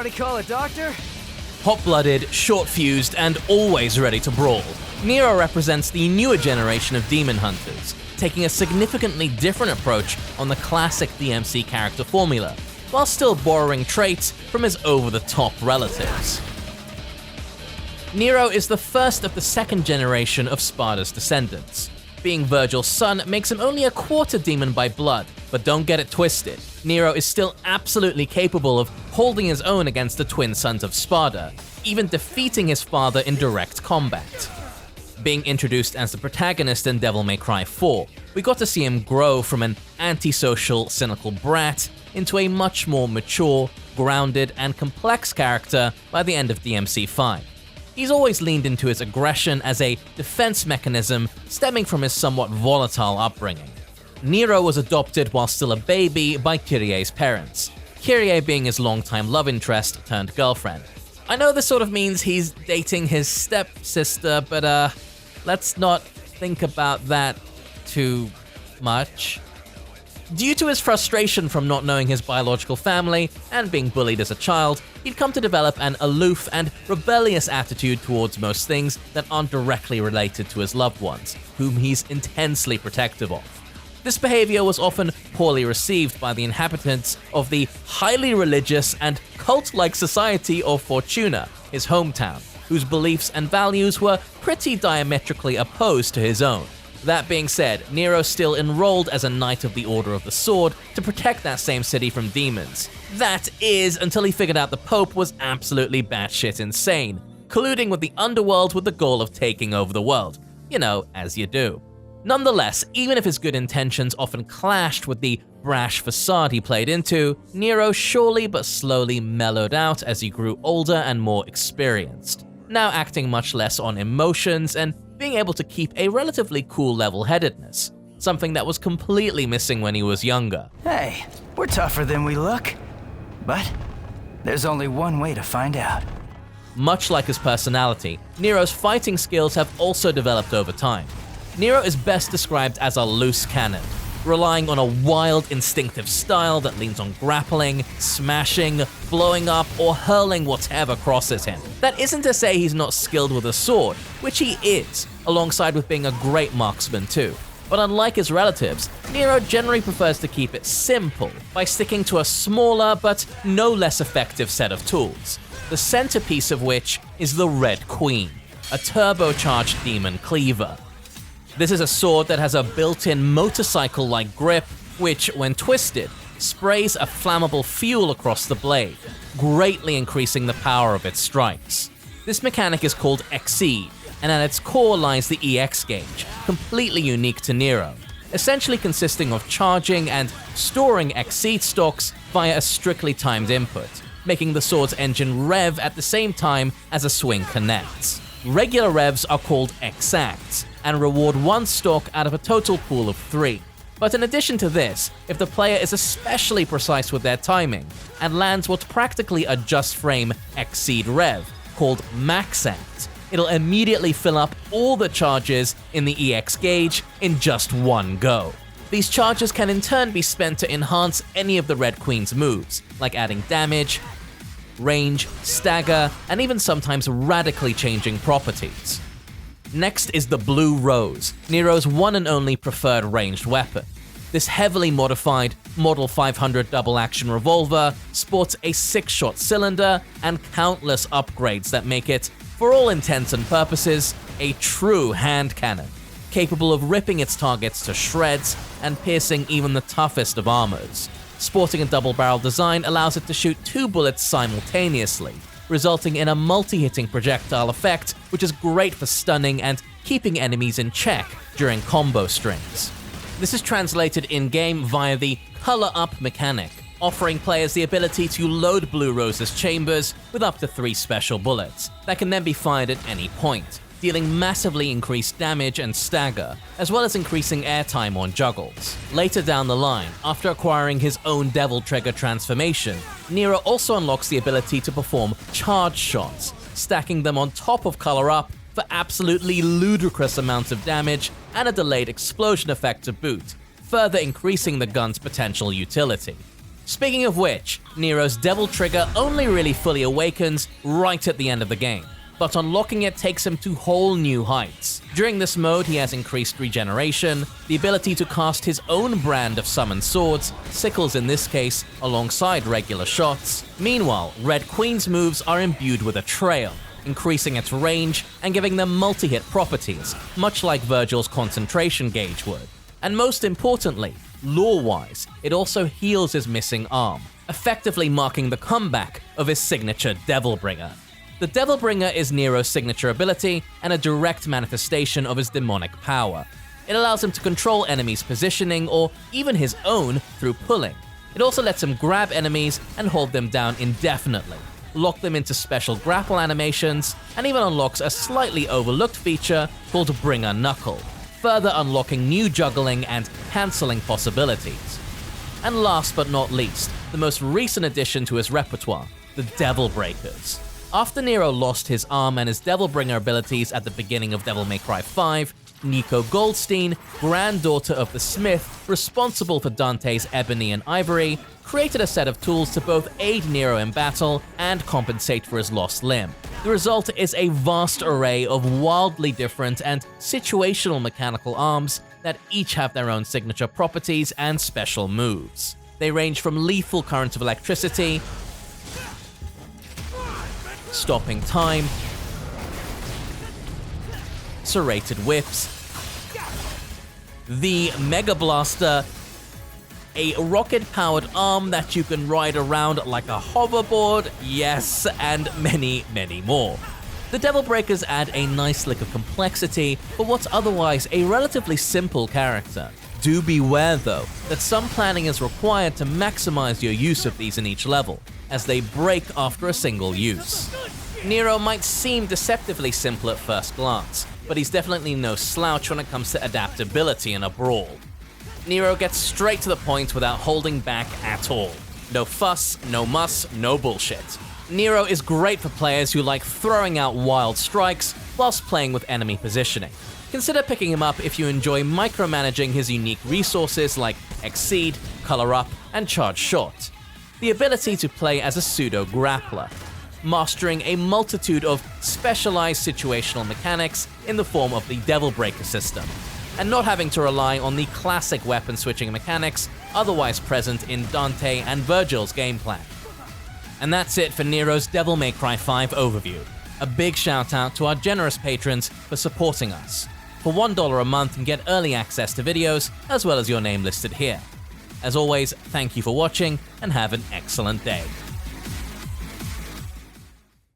Somebody call a doctor? Hot-blooded, short-fused, and always ready to brawl, Nero represents the newer generation of demon hunters, taking a significantly different approach on the classic DMC character formula, while still borrowing traits from his over-the-top relatives. Nero is the first of the second generation of Sparda's descendants. Being Virgil's son makes him only a quarter demon by blood, but don't get it twisted. Nero is still absolutely capable of holding his own against the twin sons of Sparda, even defeating his father in direct combat. Being introduced as the protagonist in Devil May Cry 4, we got to see him grow from an antisocial, cynical brat into a much more mature, grounded, and complex character by the end of DMC 5. He's always leaned into his aggression as a defense mechanism stemming from his somewhat volatile upbringing. Nero was adopted while still a baby by Kyrie's parents, Kyrie being his longtime love interest turned girlfriend. I know this sort of means he's dating his stepsister, but let's not think about that too much. Due to his frustration from not knowing his biological family and being bullied as a child, he'd come to develop an aloof and rebellious attitude towards most things that aren't directly related to his loved ones, whom he's intensely protective of. This behavior was often poorly received by the inhabitants of the highly religious and cult-like society of Fortuna, his hometown, whose beliefs and values were pretty diametrically opposed to his own. That being said, Nero still enrolled as a Knight of the Order of the Sword to protect that same city from demons. That is, until he figured out the Pope was absolutely batshit insane, colluding with the underworld with the goal of taking over the world. You know, as you do. Nonetheless, even if his good intentions often clashed with the brash facade he played into, Nero surely but slowly mellowed out as he grew older and more experienced, now acting much less on emotions and being able to keep a relatively cool level-headedness, something that was completely missing when he was younger. Hey, we're tougher than we look. But there's only one way to find out. Much like his personality, Nero's fighting skills have also developed over time. Nero is best described as a loose cannon, relying on a wild, instinctive style that leans on grappling, smashing, blowing up, or hurling whatever crosses him. That isn't to say he's not skilled with a sword, which he is, alongside with being a great marksman too. But unlike his relatives, Nero generally prefers to keep it simple by sticking to a smaller but no less effective set of tools, the centerpiece of which is the Red Queen, a turbocharged demon cleaver. This is a sword that has a built-in motorcycle-like grip, which, when twisted, sprays a flammable fuel across the blade, greatly increasing the power of its strikes. This mechanic is called Exceed, and at its core lies the EX gauge, completely unique to Nero, essentially consisting of charging and storing Exceed stocks via a strictly timed input, making the sword's engine rev at the same time as a swing connects. Regular revs are called exacts, and reward one stock out of a total pool of 3. But in addition to this, if the player is especially precise with their timing, and lands what practically a just frame Exceed rev, called Maxact, it'll immediately fill up all the charges in the EX gauge in just one go. These charges can in turn be spent to enhance any of the Red Queen's moves, like adding damage, range, stagger, and even sometimes radically changing properties. Next is the Blue Rose, Nero's one and only preferred ranged weapon. This heavily modified Model 500 double-action revolver sports a 6-shot cylinder and countless upgrades that make it, for all intents and purposes, a true hand cannon, capable of ripping its targets to shreds and piercing even the toughest of armors. Sporting a double-barrel design allows it to shoot 2 bullets simultaneously, resulting in a multi-hitting projectile effect, which is great for stunning and keeping enemies in check during combo strings. This is translated in-game via the Color Up mechanic, offering players the ability to load Blue Rose's chambers with up to 3 special bullets that can then be fired at any point, dealing massively increased damage and stagger, as well as increasing airtime on juggles. Later down the line, after acquiring his own Devil Trigger transformation, Nero also unlocks the ability to perform charge shots, stacking them on top of Color Up for absolutely ludicrous amounts of damage and a delayed explosion effect to boot, further increasing the gun's potential utility. Speaking of which, Nero's Devil Trigger only really fully awakens right at the end of the game, but unlocking it takes him to whole new heights. During this mode, he has increased regeneration, the ability to cast his own brand of summoned swords, sickles in this case, alongside regular shots. Meanwhile, Red Queen's moves are imbued with a trail, increasing its range and giving them multi-hit properties, much like Virgil's concentration gauge would. And most importantly, lore-wise, it also heals his missing arm, effectively marking the comeback of his signature Devilbringer. The Devilbringer is Nero's signature ability and a direct manifestation of his demonic power. It allows him to control enemies' positioning or even his own through pulling. It also lets him grab enemies and hold them down indefinitely, lock them into special grapple animations, and even unlocks a slightly overlooked feature called Bringer Knuckle, further unlocking new juggling and cancelling possibilities. And last but not least, the most recent addition to his repertoire, the Devil Breakers. After Nero lost his arm and his Devilbringer abilities at the beginning of Devil May Cry 5, Nico Goldstein, granddaughter of the smith responsible for Dante's Ebony and Ivory, created a set of tools to both aid Nero in battle and compensate for his lost limb. The result is a vast array of wildly different and situational mechanical arms that each have their own signature properties and special moves. They range from lethal current of electricity, stopping time, serrated whips, the Mega Blaster, a rocket-powered arm that you can ride around like a hoverboard, yes, and many, many more. The Devil Breakers add a nice lick of complexity for what's otherwise a relatively simple character. Do beware though, that some planning is required to maximize your use of these in each level, as they break after a single use. Nero might seem deceptively simple at first glance, but he's definitely no slouch when it comes to adaptability in a brawl. Nero gets straight to the point without holding back at all. No fuss, no muss, no bullshit. Nero is great for players who like throwing out wild strikes whilst playing with enemy positioning. Consider picking him up if you enjoy micromanaging his unique resources like Exceed, Color Up, and Charge Shot. The ability to play as a pseudo-grappler, mastering a multitude of specialized situational mechanics in the form of the Devil Breaker system, and not having to rely on the classic weapon switching mechanics otherwise present in Dante and Virgil's game plan. And that's it for Nero's Devil May Cry 5 overview. A big shout out to our generous patrons for supporting us. For $1 a month, you can get early access to videos, as well as your name listed here. As always, thank you for watching, and have an excellent day.